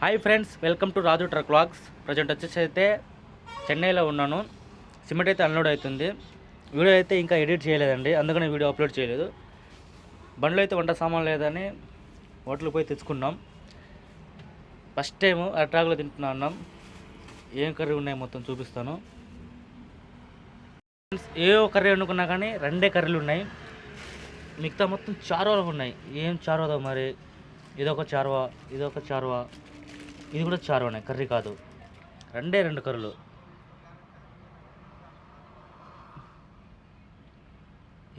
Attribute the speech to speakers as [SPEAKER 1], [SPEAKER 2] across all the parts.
[SPEAKER 1] Hi friends, welcome to Raju truck vlogs. Present వచ్చేసి అయితే చెన్నైలో ఉన్నాను. సిమెంట్ అయితే అన్లోడ్ అవుతుంది. వీడియో అయితే ఇంకా ఎడిట్ చేయలేదండి, అందుకని వీడియో అప్లోడ్ చేయలేదు. బండ్లో అయితే వంట సామాన్ లేదని హోటల్కి పోయి తెచ్చుకున్నాం. ఫస్ట్ టైం ఆ ట్రాక్లో తింటున్నా అన్నాం. ఏం కర్రీ ఉన్నాయి మొత్తం చూపిస్తాను. ఏ కర్రీ వండుకున్నా కానీ రెండే కర్రీలు ఉన్నాయి, మిగతా మొత్తం చారువాలు ఉన్నాయి. ఏం చారువదో మరి, ఇదొక చారువా, ఇదొక చారువా, ఇది కూడా చారువానే, కర్రీ కాదు. రెండు కర్రీలు.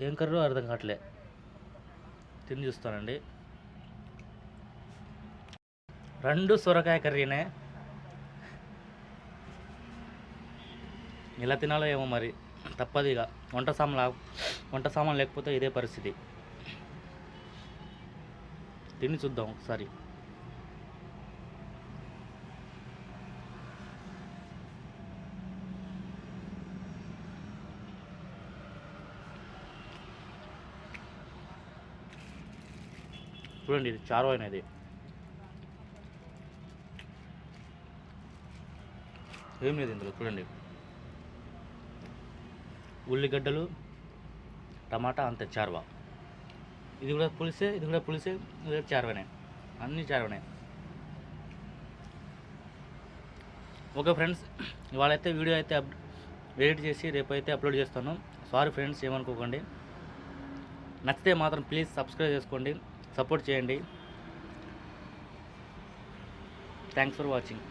[SPEAKER 1] ఏం కర్రీ అర్థం కావట్లే, తిని చూస్తానండి. రెండు సొరకాయ కర్రీనే. ఎలా తినాలో ఏమో మరి, తప్పదు ఇక. వంట సామాన్ లేకపోతే ఇదే పరిస్థితి. తిని చూద్దాం ఒకసారి. చూడండి, ఇది చారు అనేది. ఏం లేదు ఇందులో. చూడండి, ఉల్లిగడ్డలు, టమాటా, అంతే చారువా. ఇది కూడా పులిసే, ఇది కూడా పులిసే, ఇది కూడా చారువనే, అన్నీ చారువనే. ఓకే ఫ్రెండ్స్, ఇవాళైతే వీడియో అయితే ఎడిట్ చేసి రేపైతే అప్లోడ్ చేస్తాను. సారీ ఫ్రెండ్స్, ఏమనుకోకండి. నచ్చితే మాత్రం ప్లీజ్ సబ్స్క్రైబ్ చేసుకోండి, సపోర్ట్ చేయండి. Thanks for watching.